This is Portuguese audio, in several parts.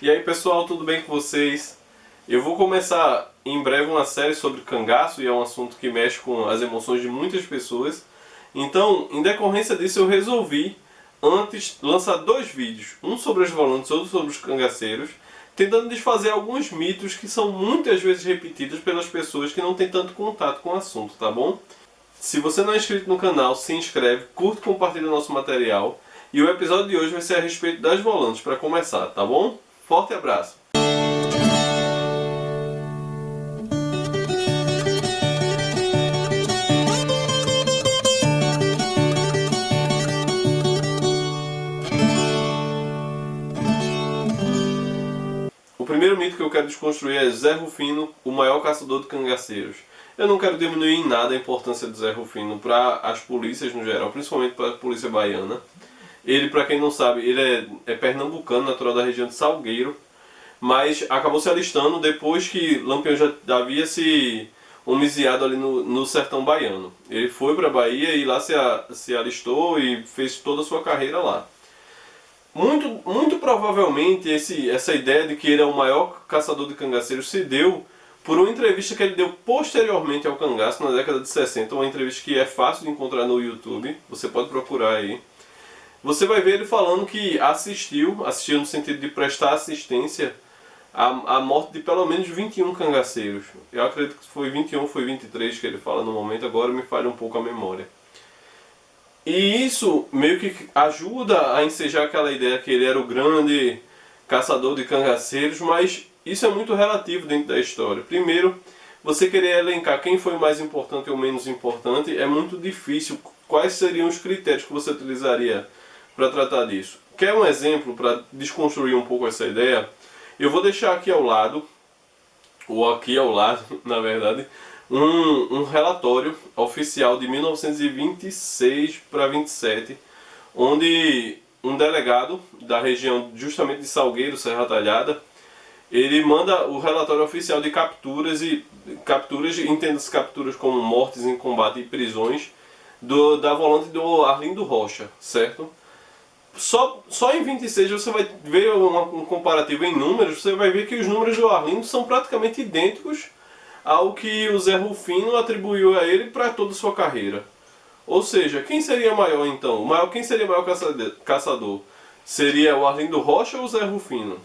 E aí pessoal, tudo bem com vocês? Eu vou começar em breve uma série sobre cangaço e é um assunto que mexe com as emoções de muitas pessoas. Então, em decorrência disso, eu resolvi antes lançar dois vídeos, um sobre os volantes e outro sobre os cangaceiros, tentando desfazer alguns mitos que são muitas vezes repetidos pelas pessoas que não têm tanto contato com o assunto, tá bom? Se você não é inscrito no canal, se inscreve, curte e compartilha o nosso material. E o episódio de hoje vai ser a respeito das volantes, para começar, tá bom? Forte abraço! O primeiro mito que eu quero desconstruir é Zé Rufino, o maior caçador de cangaceiros. Eu não quero diminuir em nada a importância de Zé Rufino para as polícias no geral, principalmente para a polícia baiana. Ele, para quem não sabe, ele é pernambucano, natural da região de Salgueiro, mas acabou se alistando depois que Lampião já havia se homiciado ali no sertão baiano. Ele foi para a Bahia e lá se alistou e fez toda a sua carreira lá. Muito provavelmente essa ideia de que ele é o maior caçador de cangaceiros se deu por uma entrevista que ele deu posteriormente ao cangaço na década de 60, uma entrevista que é fácil de encontrar no YouTube, você pode procurar aí. Você vai ver ele falando que assistiu no sentido de prestar assistência à morte de pelo menos 21 cangaceiros. Eu acredito que foi 21 ou foi 23 que ele fala no momento, agora me falha um pouco a memória. E isso meio que ajuda a ensejar aquela ideia que ele era o grande caçador de cangaceiros, mas isso é muito relativo dentro da história. Primeiro, você querer elencar quem foi o mais importante ou menos importante é muito difícil. Quais seriam os critérios que você utilizaria para tratar disso? Quer um exemplo para desconstruir um pouco essa ideia? Eu vou deixar aqui ao lado, ou aqui ao lado, na verdade, um relatório oficial de 1926 para 27, onde um delegado da região justamente de Salgueiro, Serra Talhada, ele manda o relatório oficial de capturas, entenda-se capturas como mortes em combate e prisões, da volante do Arlindo Rocha, certo? Só em 26 você vai ver um comparativo em números, você vai ver que os números do Arlindo são praticamente idênticos ao que o Zé Rufino atribuiu a ele para toda a sua carreira. Ou seja, quem seria maior então? Quem seria o maior caçador? Seria o Arlindo Rocha ou o Zé Rufino?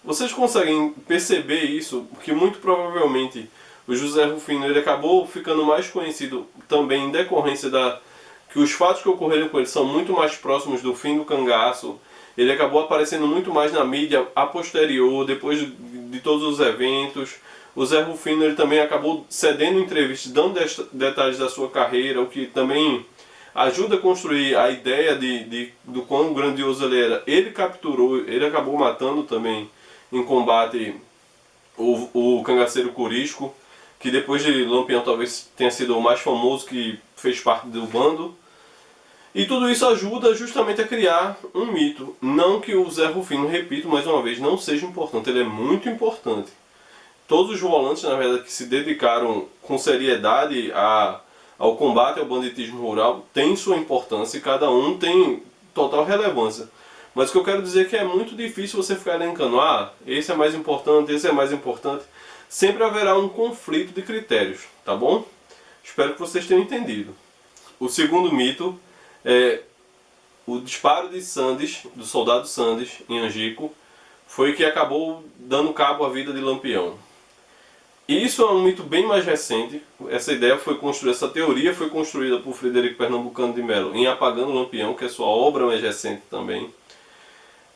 Vocês conseguem perceber isso? Que muito provavelmente o José Rufino ele acabou ficando mais conhecido também em decorrência que os fatos que ocorreram com ele são muito mais próximos do fim do cangaço. Ele acabou aparecendo muito mais na mídia a posterior, depois de todos os eventos. O Zé Rufino ele também acabou cedendo entrevistas, dando detalhes da sua carreira, o que também ajuda a construir a ideia do quão grandioso ele era. Ele capturou, ele acabou matando também em combate o cangaceiro Corisco, que depois de Lampião talvez tenha sido o mais famoso que fez parte do bando. E tudo isso ajuda justamente a criar um mito. Não que o Zé Rufino, repito mais uma vez, não seja importante, ele é muito importante. Todos os volantes, na verdade, que se dedicaram com seriedade ao combate ao banditismo rural têm sua importância e cada um tem total relevância. Mas o que eu quero dizer é que é muito difícil você ficar elencando, esse é mais importante, esse é mais importante. Sempre haverá um conflito de critérios, tá bom? Espero que vocês tenham entendido. O segundo mito é o disparo de Sandes, do soldado Sandes, em Angico, foi que acabou dando cabo à vida de Lampião. E isso é um mito bem mais recente. Essa teoria foi construída por Frederico Pernambucano de Melo em Apagando Lampião, que é sua obra mais recente também.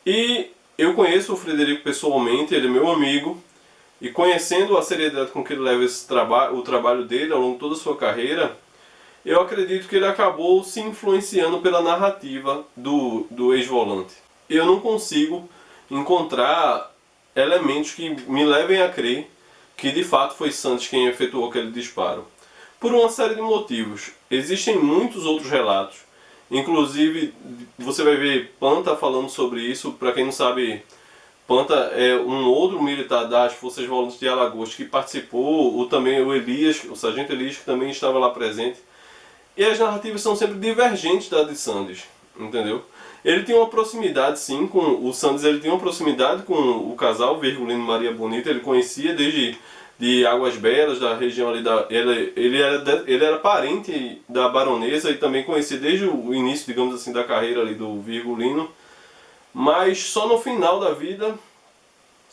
E eu conheço o Frederico pessoalmente, ele é meu amigo, e conhecendo a seriedade com que ele leva o trabalho dele ao longo de toda a sua carreira, eu acredito que ele acabou se influenciando pela narrativa do ex-volante. Eu não consigo encontrar elementos que me levem a crer que de fato foi Santos quem efetuou aquele disparo. Por uma série de motivos. Existem muitos outros relatos. Inclusive, você vai ver Panta falando sobre isso. Para quem não sabe, Panta é um outro militar das Forças Volantes de Alagoas que participou, também o Elias, o Sargento Elias, que também estava lá presente. E as narrativas são sempre divergentes da de Sandes, entendeu? Ele tem uma proximidade, sim, com o Santos. Ele tem uma proximidade com o casal Virgulino e Maria Bonita. Ele conhecia desde de Águas Belas, da região ali da... Ele era parente da baronesa e também conhecia desde o início, digamos assim, da carreira ali do Virgulino. Mas só no final da vida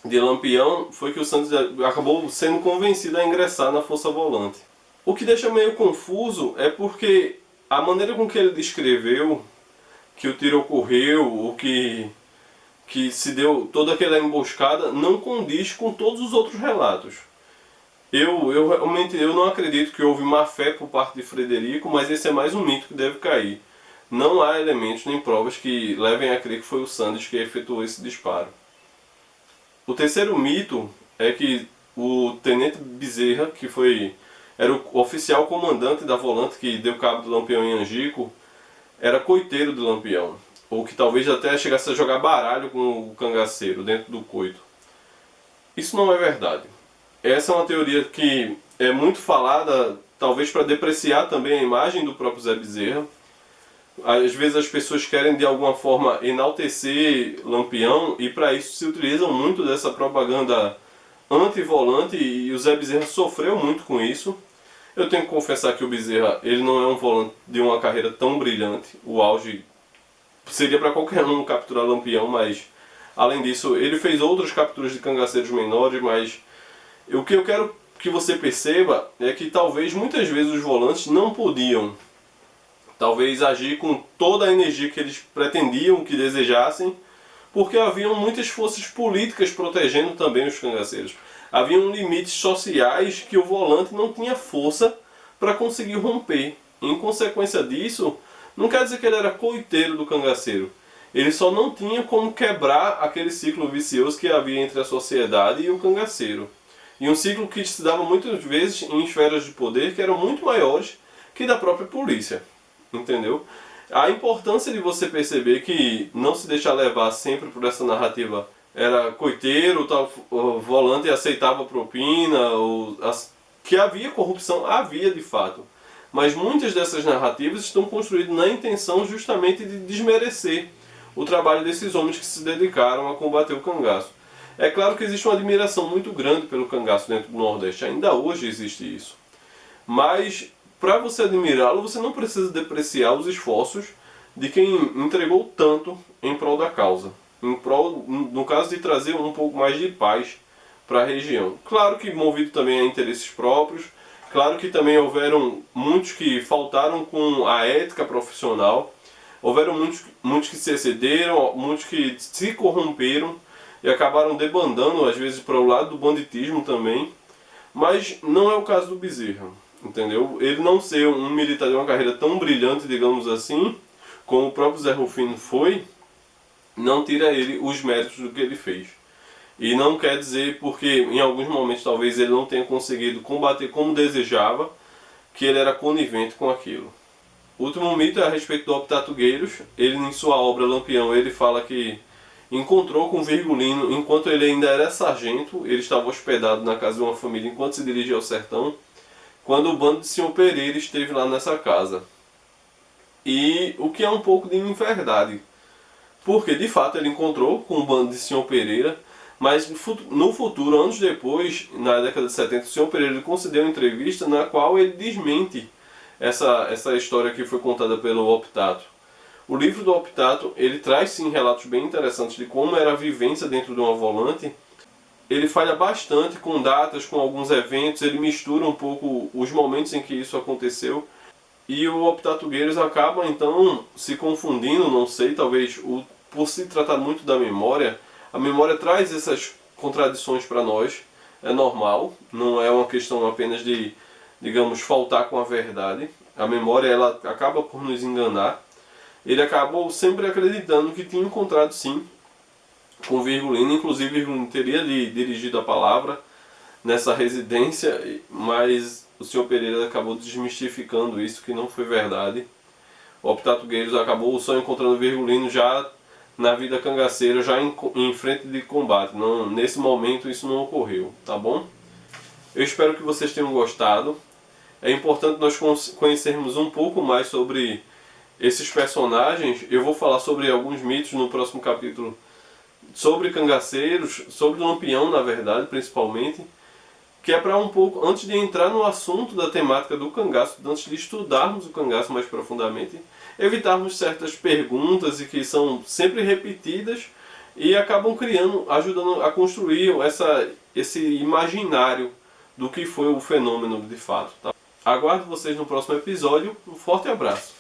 de Lampião foi que o Santos acabou sendo convencido a ingressar na Força Volante. O que deixa meio confuso é porque a maneira com que ele descreveu que o tiro ocorreu, ou que se deu toda aquela emboscada, não condiz com todos os outros relatos. Eu realmente não acredito que houve má fé por parte de Frederico, mas esse é mais um mito que deve cair. Não há elementos nem provas que levem a crer que foi o Santos que efetuou esse disparo. O terceiro mito é que o Tenente Bezerra, que era o oficial comandante da Volante que deu cabo do Lampião em Angico, era coiteiro do Lampião, ou que talvez até chegasse a jogar baralho com o cangaceiro dentro do coito. Isso não é verdade. Essa é uma teoria que é muito falada, talvez para depreciar também a imagem do próprio Zé Bezerra. Às vezes as pessoas querem de alguma forma enaltecer Lampião e para isso se utilizam muito dessa propaganda anti-volante e o Zé Bezerra sofreu muito com isso. Eu tenho que confessar que o Bezerra ele não é um volante de uma carreira tão brilhante. O auge seria para qualquer um capturar Lampião, mas além disso ele fez outras capturas de cangaceiros menores, mas o que eu quero que você perceba é que talvez muitas vezes os volantes não podiam talvez agir com toda a energia que eles pretendiam, que desejassem, porque haviam muitas forças políticas protegendo também os cangaceiros. Haviam limites sociais que o volante não tinha força para conseguir romper. Em consequência disso, não quer dizer que ele era coiteiro do cangaceiro. Ele só não tinha como quebrar aquele ciclo vicioso que havia entre a sociedade e o cangaceiro. E um ciclo que se dava muitas vezes em esferas de poder que eram muito maiores que da própria polícia. Entendeu? A importância de você perceber que não se deixar levar sempre por essa narrativa era coiteiro, tal, o volante aceitava propina, que havia corrupção, havia de fato. Mas muitas dessas narrativas estão construídas na intenção justamente de desmerecer o trabalho desses homens que se dedicaram a combater o cangaço. É claro que existe uma admiração muito grande pelo cangaço dentro do Nordeste, ainda hoje existe isso. Mas para você admirá-lo, você não precisa depreciar os esforços de quem entregou tanto em prol da causa. Em prol, no caso de trazer um pouco mais de paz para a região. Claro que movido também a interesses próprios, claro que também houveram muitos que faltaram com a ética profissional, houveram muitos que se excederam, muitos que se corromperam e acabaram debandando, às vezes, para o lado do banditismo também, mas não é o caso do Bezerra. Entendeu? Ele não ser um militar de uma carreira tão brilhante, digamos assim, como o próprio Zé Rufino foi, não tira ele os méritos do que ele fez. E não quer dizer, porque em alguns momentos talvez ele não tenha conseguido combater como desejava, que ele era conivente com aquilo. O último mito é a respeito do Optatugueiros. Ele, em sua obra Lampião, ele fala que encontrou com Virgulino enquanto ele ainda era sargento. Ele estava hospedado na casa de uma família enquanto se dirigia ao sertão, quando o bando de Senhor Pereira esteve lá nessa casa. E o que é um pouco de inverdade, porque de fato ele encontrou com o bando de Senhor Pereira, mas no futuro, anos depois, na década de 70, o Senhor Pereira concedeu uma entrevista na qual ele desmente essa história que foi contada pelo Optato. O livro do Optato, ele traz sim relatos bem interessantes de como era a vivência dentro de uma volante. Ele falha bastante com datas, com alguns eventos, ele mistura um pouco os momentos em que isso aconteceu. E o Optatugueiros acaba então se confundindo, não sei, talvez por se tratar muito da memória, a memória traz essas contradições para nós, é normal, não é uma questão apenas de, digamos, faltar com a verdade. A memória ela acaba por nos enganar. Ele acabou sempre acreditando que tinha encontrado sim com Virgulino, inclusive Virgulino teria dirigido a palavra nessa residência, mas o senhor Pereira acabou desmistificando isso, que não foi verdade. O Optatugueiros acabou só encontrando Virgulino já na vida cangaceira, já em frente de combate. Não, nesse momento isso não ocorreu, tá bom? Eu espero que vocês tenham gostado. É importante nós conhecermos um pouco mais sobre esses personagens, eu vou falar sobre alguns mitos no próximo capítulo, sobre cangaceiros, sobre Lampião, na verdade, principalmente, que é para um pouco, antes de entrar no assunto da temática do cangaço, antes de estudarmos o cangaço mais profundamente, evitarmos certas perguntas e que são sempre repetidas e acabam criando, ajudando a construir esse imaginário do que foi o fenômeno de fato. Tá? Aguardo vocês no próximo episódio. Um forte abraço.